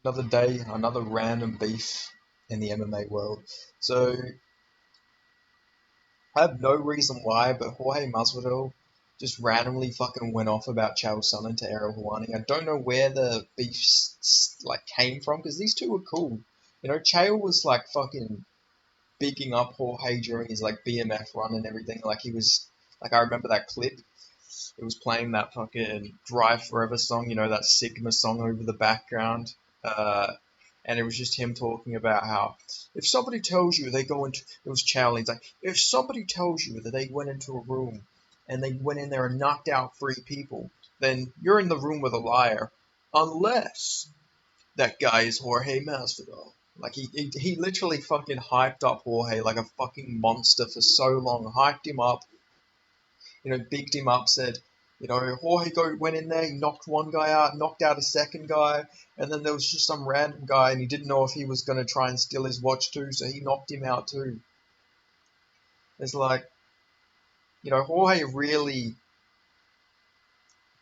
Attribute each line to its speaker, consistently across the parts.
Speaker 1: Another day, another random beef in the MMA world. So I have no reason why, but Jorge Masvidal just randomly fucking went off about Chael Sonnen to Ariel Helwani. I don't know where the beef like came from because these two were cool. You know, Chael was like fucking bigging up Jorge during his like BMF run and everything. Like he was like I remember that clip. It was playing that fucking Drive Forever song, you know, that Sigma song over the background. And it was just him talking about how if somebody tells you they go into it was Chael, he's like, if somebody tells you that they went into a room and they went in there and knocked out three people, then you're in the room with a liar, unless that guy is Jorge Masvidal. Like he literally fucking hyped up Jorge like a fucking monster for so long, hyped him up, bigged him up, said, Jorge went in there, he knocked one guy out, knocked out a second guy, and then there was just some random guy, and he didn't know if he was going to try and steal his watch too, so he knocked him out too. It's like, Jorge really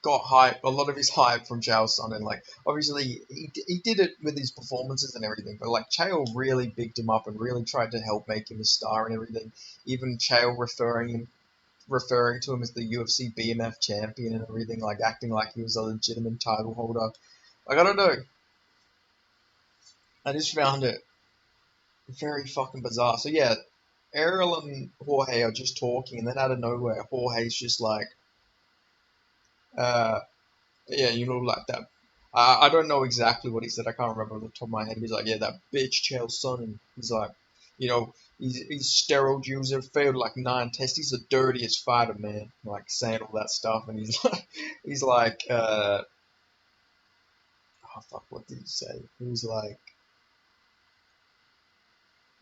Speaker 1: got hype, a lot of his hype from Chael Sonnen. Like, obviously, he did it with his performances and everything, but like Chael really bigged him up and really tried to help make him a star and everything. Even Chael referring to him as the UFC BMF champion and everything, like acting like he was a legitimate title holder. Like, I don't know. I just found it very fucking bizarre. So yeah, Ariel and Jorge are just talking, and then out of nowhere, Jorge's just like, uh, yeah, like that. I don't know exactly what he said. I can't remember off the top of my head. He's like, yeah, that bitch Chael Sonnen. He's like, he's steroid user, failed like 9 tests. He's the dirtiest fighter, man. Like saying all that stuff, and he's like, he's like, oh fuck, what did he say? He was like,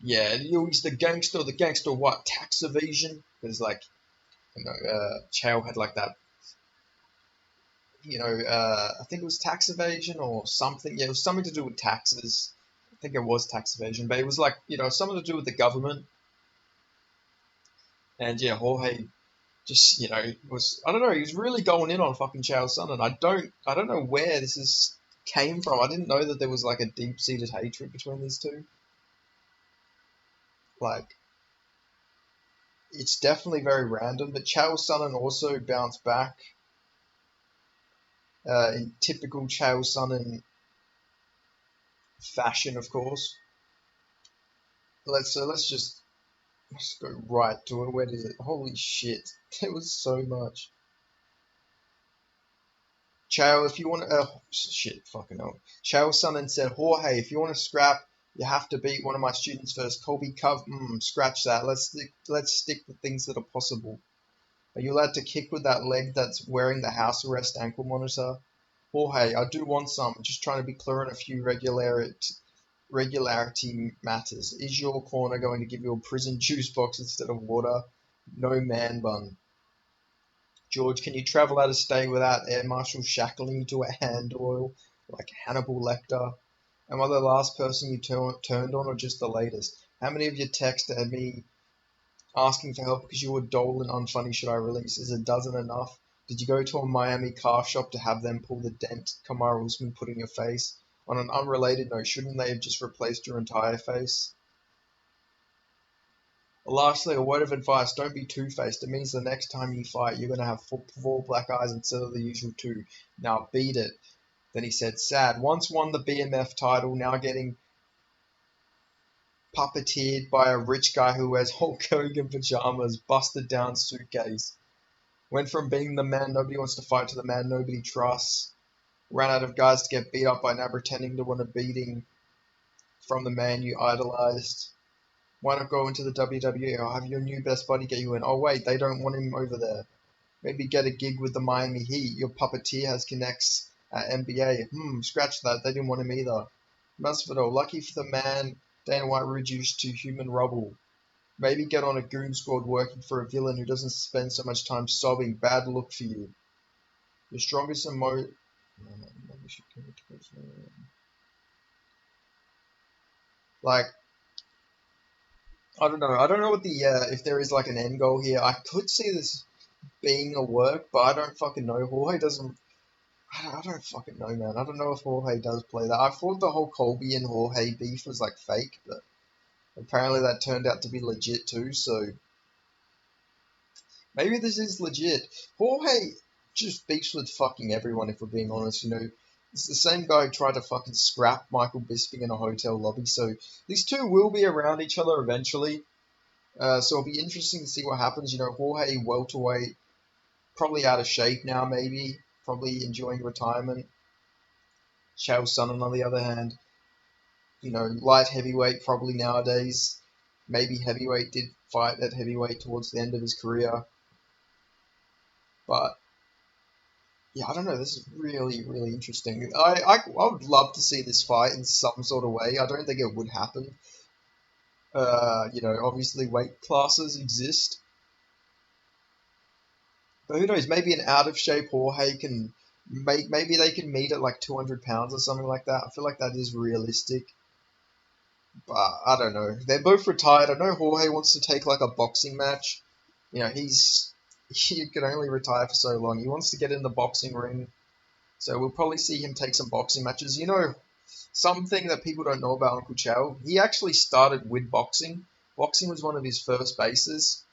Speaker 1: yeah, he's the gangster. The gangster what? Tax evasion. Because like, Chael had like that. I think it was tax evasion or something. Yeah, it was something to do with taxes. I think it was tax evasion, but it was like, something to do with the government. And yeah, Jorge just, was, I don't know, he was really going in on fucking Chael Sonnen. And I don't know where this is came from. I didn't know that there was like a deep-seated hatred between these two. Like, it's definitely very random, but Chael Sonnen also bounced back in typical Chael Sonnen fashion, of course. Let's go right to it. Where is it? Holy shit. There was so much. Chael, if you want to. Shit, fucking hell. Chael Sonnen said, Jorge, if you want to scrap, you have to beat one of my students first. Colby Cove, scratch that. Let's stick to things that are possible. Are you allowed to kick with that leg that's wearing the house arrest ankle monitor? Jorge, I do want some. Just trying to be clear on a few regularity matters. Is your corner going to give you a prison juice box instead of water? No man bun. George, can you travel out of state without air marshals shackling you to a hand oil like Hannibal Lecter? Am I the last person you turned on or just the latest? How many of your texts had me asking for help because you were dull and unfunny should I release? Is a dozen enough? Did you go to a Miami car shop to have them pull the dent Kamaru Usman put in your face? On an unrelated note, shouldn't they have just replaced your entire face? Lastly, a word of advice, don't be two-faced. It means the next time you fight, you're going to have four black eyes instead of the usual two. Now beat it. Then he said, sad. Once won the BMF title, now getting puppeteered by a rich guy who wears Hulk Hogan pajamas, busted down suitcase. Went from being the man nobody wants to fight to the man nobody trusts. Ran out of guys to get beat up by now pretending to want a beating from the man you idolized. Why not go into the WWE or have your new best buddy get you in? Oh wait, they don't want him over there. Maybe get a gig with the Miami Heat. Your puppeteer has connects at NBA. Scratch that. They didn't want him either. Masvidal, lucky for the man Dana White reduced to human rubble. Maybe get on a goon squad working for a villain who doesn't spend so much time sobbing. Bad look for you. Your strongest and most... Like, I don't know. I don't know what the if there is like an end goal here. I could see this being a work, but I don't fucking know. Jorge doesn't. I don't fucking know, man. I don't know if Jorge does play that. I thought the whole Colby and Jorge beef was like fake, but apparently that turned out to be legit too. So maybe this is legit. Jorge just beefs with fucking everyone. If we're being honest, it's the same guy who tried to fucking scrap Michael Bisping in a hotel lobby. So these two will be around each other eventually. So it'll be interesting to see what happens. Jorge welterweight, probably out of shape now, maybe, probably enjoying retirement. Chael Sonnen, on the other hand, light heavyweight probably nowadays. Maybe heavyweight, did fight at heavyweight towards the end of his career. But yeah, I don't know. This is really, really interesting. I would love to see this fight in some sort of way. I don't think it would happen. Obviously weight classes exist. But who knows? Maybe an out of shape Jorge can maybe they can meet at like 200 pounds or something like that. I feel like that is realistic. But I don't know. They're both retired. I know Jorge wants to take like a boxing match. He can only retire for so long. He wants to get in the boxing ring. So we'll probably see him take some boxing matches. Something that people don't know about Uncle Chael, he actually started with boxing. Boxing was one of his first bases.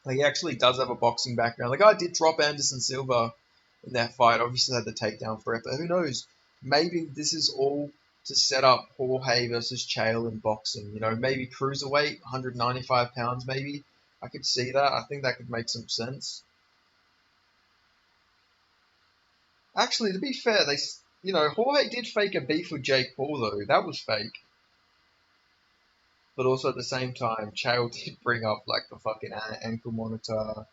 Speaker 1: Like, he actually does have a boxing background. The guy did drop Anderson Silva in that fight. Obviously had the takedown for it, but who knows? Maybe this is all to set up Jorge versus Chael in boxing. Maybe cruiserweight, 195 pounds, maybe. I could see that. I think that could make some sense. Actually, to be fair, Jorge did fake a beef with Jake Paul though. That was fake. But also at the same time, Chael did bring up like the fucking ankle monitor,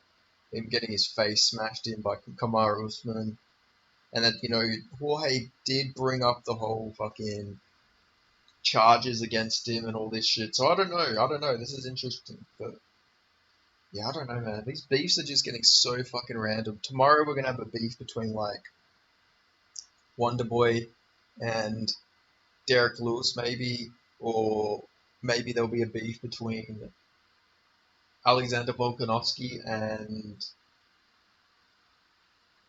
Speaker 1: him getting his face smashed in by Kamaru Usman. And that, Jorge did bring up the whole fucking charges against him and all this shit. So I don't know. I don't know. This is interesting. But yeah, I don't know, man. These beefs are just getting so fucking random. Tomorrow we're going to have a beef between like Wonderboy and Derek Lewis, maybe. Or maybe there'll be a beef between Alexander Volkanovski and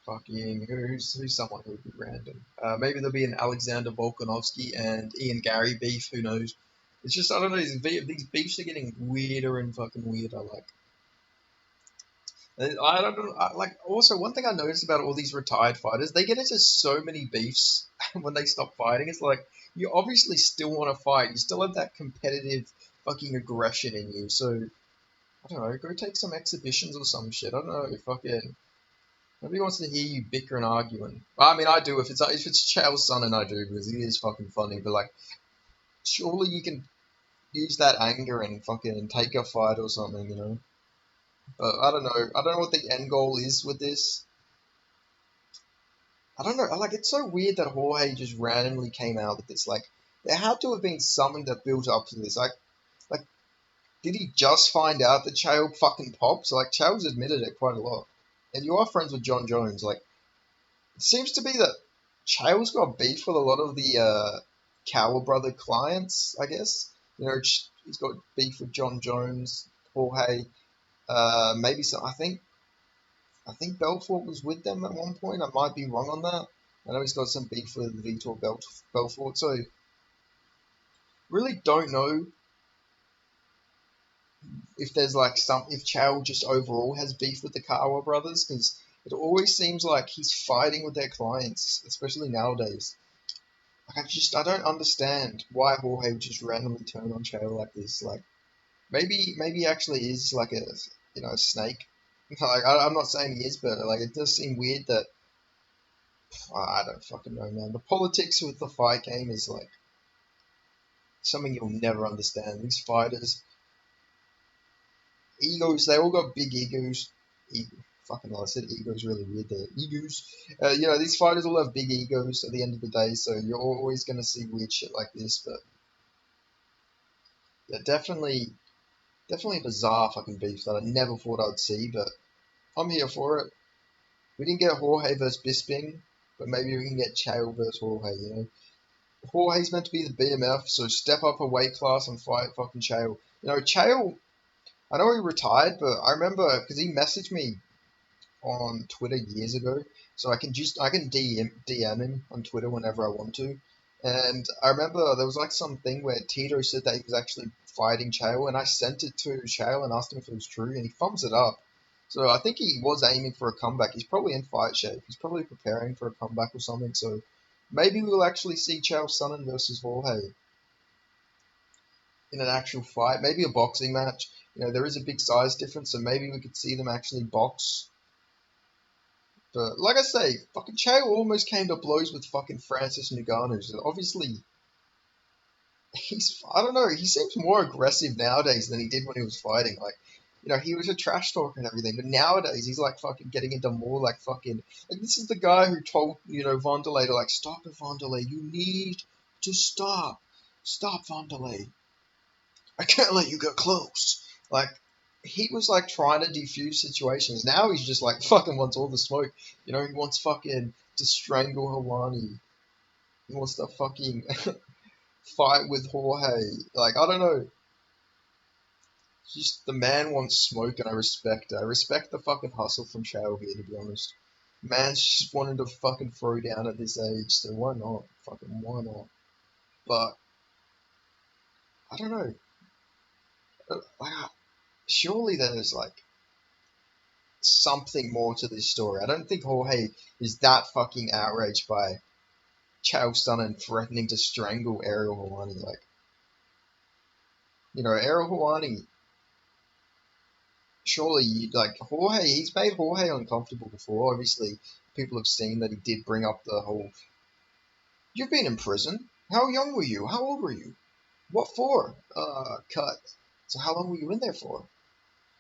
Speaker 1: fucking who's someone who would be random. Maybe there'll be an Alexander Volkanovski and Ian Gary beef. Who knows? It's just I don't know. These beefs are getting weirder and fucking weirder. I don't know. Also, one thing I noticed about all these retired fighters, they get into so many beefs when they stop fighting. It's like you obviously still want to fight. You still have that competitive fucking aggression in you. So I don't know. Go take some exhibitions or some shit. I don't know. Fucking nobody wants to hear you bicker and arguing. I mean, I do if it's Chael's son, and I do because he is fucking funny. But like, surely you can use that anger and fucking take a fight or something. But I don't know. I don't know what the end goal is with this. I don't know. Like, it's so weird that Jorge just randomly came out with this. Like, there had to have been something that built up to this. Like, did he just find out that Chael fucking pops? Like, Chael's admitted it quite a lot. And you are friends with John Jones. Like, it seems to be that Chael's got beef with a lot of the Cowell brother clients, I guess. He's got beef with John Jones, Jorge. Maybe so. I think Belfort was with them at one point. I might be wrong on that. I know he's got some beef with Vitor Belfort. So really don't know if there's like if Chow just overall has beef with the Kawa brothers, because it always seems like he's fighting with their clients, especially nowadays. Like, I don't understand why Jorge would just randomly turn on Chael like this. Like, maybe he actually is like a snake. Like, I'm not saying he is, but like, it does seem weird that I don't fucking know, man. The politics with the fight game is like something you'll never understand. These fighters, egos, they all got big egos. Fucking hell, I said egos really weird there. Egos. These fighters all have big egos at the end of the day, so you're always going to see weird shit like this. But yeah, definitely a bizarre fucking beef that I never thought I'd see, but I'm here for it. We didn't get Jorge versus Bisping, but maybe we can get Chael versus Jorge. Jorge's meant to be the BMF, so step up a weight class and fight fucking Chael. Chael, I know he retired, but I remember because he messaged me on Twitter years ago, so I can DM him on Twitter whenever I want to. And I remember there was like something where Tito said that he was actually fighting Chael, and I sent it to Chael and asked him if it was true, and he thumbs it up. So I think he was aiming for a comeback. He's probably in fight shape. He's probably preparing for a comeback or something. So maybe we'll actually see Chael Sonnen versus Jorge in an actual fight. Maybe a boxing match. You know, there is a big size difference, so maybe we could see them actually box. But like I say, fucking Chael almost came to blows with fucking Francis Ngannou. So obviously, I don't know, he seems more aggressive nowadays than he did when he was fighting. Like, you know, he was a trash talker and everything, but nowadays he's like fucking getting into more like fucking. Like, this is the guy who told, you know, Vondelay to like, stop it, Vondelay. You need to stop. Stop, Vondelay. I can't let you get close. Like, he was like trying to defuse situations. Now he's just like fucking wants all the smoke. You know, he wants fucking to strangle Hawani. He wants to fucking fight with Jorge. Like, I don't know. Just the man wants smoke, and I respect it. I respect the fucking hustle from Chael here, to be honest. Man's just wanting to fucking throw down at this age, so why not? Fucking why not? But I don't know. Like, surely there's like something more to this story. I don't think Jorge is that fucking outraged by Chael Sonnen threatening to strangle Ariel Helwani. Like, you know, Ariel Helwani, surely, like, Jorge, he's made Jorge uncomfortable before. Obviously, people have seen that he did bring up the whole, you've been in prison. How young were you? How old were you? What for? Cut. So how long were you in there for?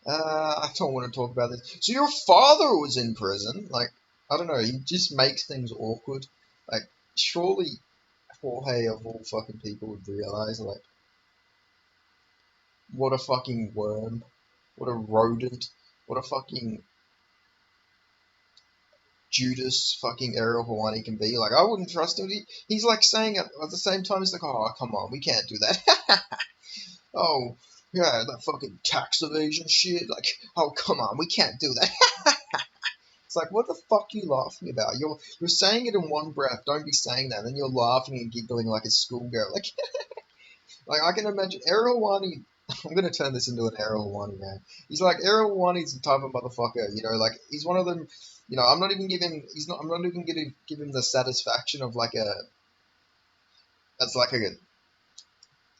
Speaker 1: I don't want to talk about this. So your father was in prison? Like, I don't know, he just makes things awkward. Like, surely Jorge of all fucking people would realize, like, what a fucking worm, what a rodent, what a fucking Judas fucking Ariel Hawani can be. Like, I wouldn't trust him. He's like saying at the same time, he's like, oh, come on, we can't do that. Oh, yeah, that fucking tax evasion shit. Like, oh, come on, we can't do that. It's like, what the fuck are you laughing about? You're saying it in one breath. Don't be saying that. Then you're laughing and giggling like a schoolgirl. Like I can imagine Ariel Wani. I'm gonna turn this into an Ariel Wani, man. He's like Ariel Wani's the type of motherfucker, you know. Like he's one of them. You know, I'm not even giving. He's not. I'm not even gonna give him the satisfaction of like a. As like a.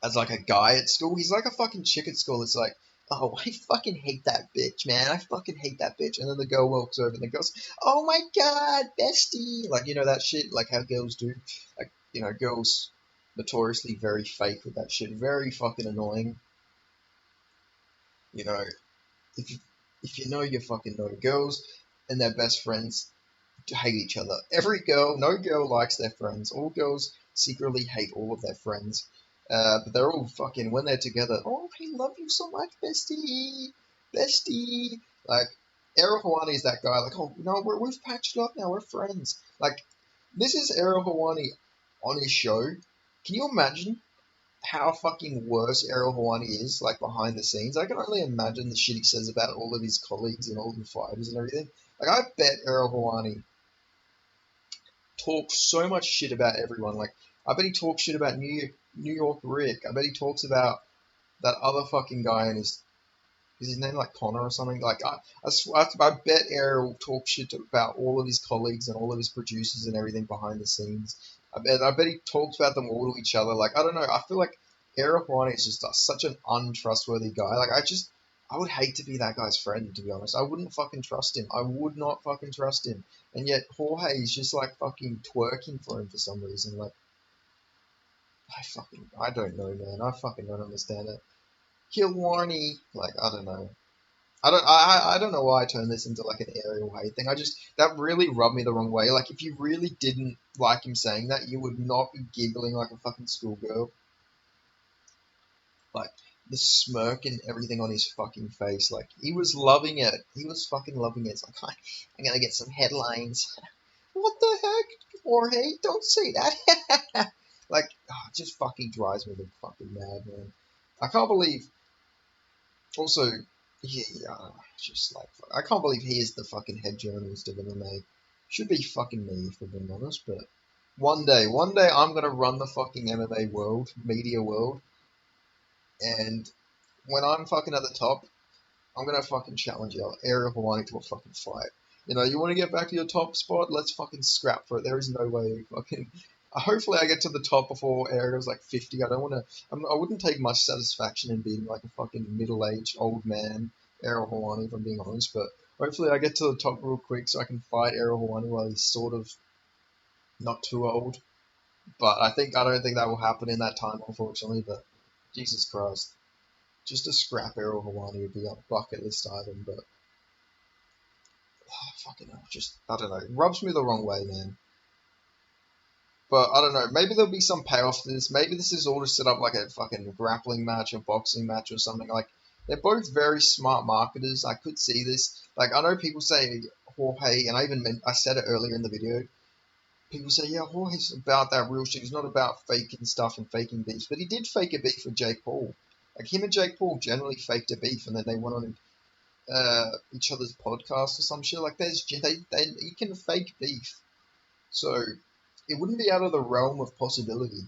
Speaker 1: As like a guy at school. He's like a fucking chick at school. It's like, oh, I fucking hate that bitch, man. I fucking hate that bitch. And then the girl walks over and the girl's, oh my god, bestie. Like, you know that shit, like how girls do. Like, you know, girls notoriously very fake with that shit. Very fucking annoying. You know, if you if you know, you fucking know. Girls and their best friends hate each other. Every girl, no girl likes their friends. All girls secretly hate all of their friends. But they're all fucking, when they're together, oh, I love you so much, bestie. Bestie. Like, Ariel Hawani is that guy, like, oh, no, we've patched up now, we're friends. Like, this is Ariel Hawani on his show. Can you imagine how fucking worse Ariel Hawani is, like, behind the scenes? I can only imagine the shit he says about all of his colleagues and all the fighters and everything. Like, I bet Ariel Hawani talks so much shit about everyone. Like, I bet he talks shit about New York Rick. I bet he talks about that other fucking guy and is his name like Connor or something? Like, I bet Ariel talks shit about all of his colleagues and all of his producers and everything behind the scenes. I bet he talks about them all to each other. Like, I don't know. I feel like Ariel Juan is just such an untrustworthy guy. Like, I would hate to be that guy's friend, to be honest. I wouldn't fucking trust him. I would not fucking trust him. And yet Jorge is just like fucking twerking for him for some reason. Like, I don't know, man. I fucking don't understand it. Kilwarney, like, I don't know. I don't know why I turned this into like an Ariel hate thing. That really rubbed me the wrong way. Like, if you really didn't like him saying that, you would not be giggling like a fucking schoolgirl. Like, the smirk and everything on his fucking face. Like, he was loving it. He was fucking loving it. It's like, I'm gonna get some headlines. What the heck, Jorge? Don't say that. Like, it just fucking drives me the fucking mad, man. I can't believe. Also, Yeah, just like I can't believe he is the fucking head journalist of MMA. Should be fucking me if we're being honest, but one day I'm gonna run the fucking MMA world, media world, and when I'm fucking at the top, I'm gonna fucking challenge you, Ariel Hawani to a fucking fight. You know, you want to get back to your top spot? Let's fucking scrap for it. There is no way fucking. Hopefully, I get to the top before Ariel's like 50. I don't want to. I wouldn't take much satisfaction in beating like a fucking middle-aged old man Ariel Hawani, if I'm being honest. But hopefully, I get to the top real quick so I can fight Ariel Hawani while he's sort of not too old. But I don't think that will happen in that time, unfortunately. But Jesus Christ, just a scrap Ariel Hawani would be a bucket list item. But fucking hell, just I don't know. It rubs me the wrong way, man. But I don't know. Maybe there'll be some payoff to this. Maybe this is all to set up like a fucking grappling match, a boxing match, or something. Like they're both very smart marketers. I could see this. Like I know people say Jorge, and I said it earlier in the video. People say, yeah, Jorge's about that real shit. He's not about faking stuff and faking beef. But he did fake a beef with Jake Paul. Like him and Jake Paul generally faked a beef, and then they went on each other's podcast or some shit. Like you can fake beef, so it wouldn't be out of the realm of possibility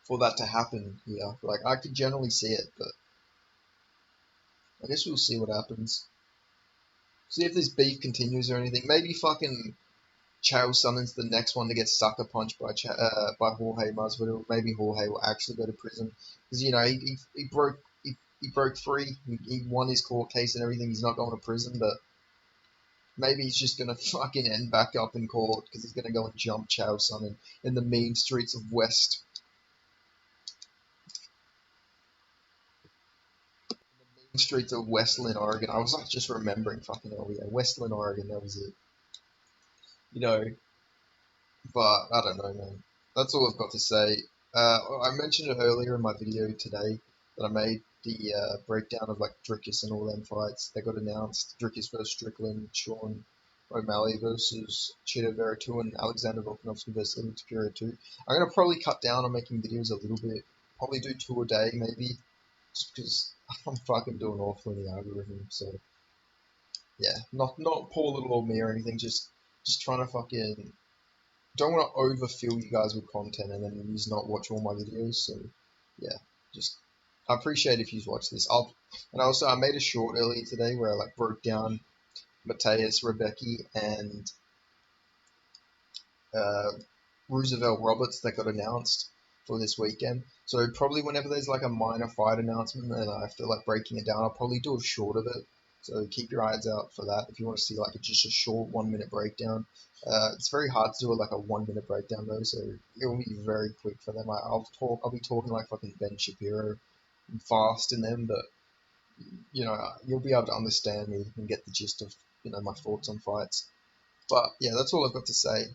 Speaker 1: for that to happen here. Like I could generally see it, but I guess we'll see what happens. See if this beef continues or anything. Maybe fucking Chael Sonnen's the next one to get sucker punched by Jorge Masvidal. Maybe Jorge will actually go to prison because you know he broke free. He won his court case and everything. He's not going to prison, but maybe he's just gonna fucking end back up in court because he's gonna go and jump Chael Sonnen in the mean streets of Westland, Oregon. I was like just remembering fucking oh yeah, Westland, Oregon. That was it. You know, but I don't know, man. That's all I've got to say. I mentioned it earlier in my video today that I made the breakdown of like Dricus and all them fights. They got announced. Dricus versus Strickland, Sean O'Malley versus Chito Vera 2, and Alexander Volkanovski versus Elite Superior 2. I'm gonna probably cut down on making videos a little bit. Probably do 2 a day, maybe, just because I'm fucking doing awful in the algorithm. So yeah, not poor little old me or anything. Just trying to fucking don't want to overfill you guys with content and then you not watch all my videos. So yeah, just I appreciate if you watch this. I made a short earlier today where I like broke down Mateus, Rebecca, and uh, Roosevelt Roberts that got announced for this weekend. So probably whenever there's like a minor fight announcement and I feel like breaking it down, I'll probably do a short of it. So keep your eyes out for that if you want to see like just a short 1 minute breakdown. It's very hard to do like a 1 minute breakdown though, so it will be very quick for them. I'll be talking like fucking Ben Shapiro and fast in them, but you know you'll be able to understand me and get the gist of my thoughts on fights. But yeah, that's all I've got to say.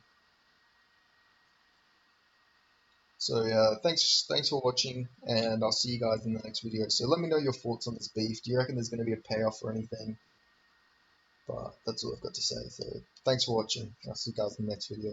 Speaker 1: So yeah, thanks for watching, and I'll see you guys in the next video. So let me know your thoughts on this beef. Do you reckon there's going to be a payoff or anything? But that's all I've got to say. So thanks for watching. I'll see you guys in the next video.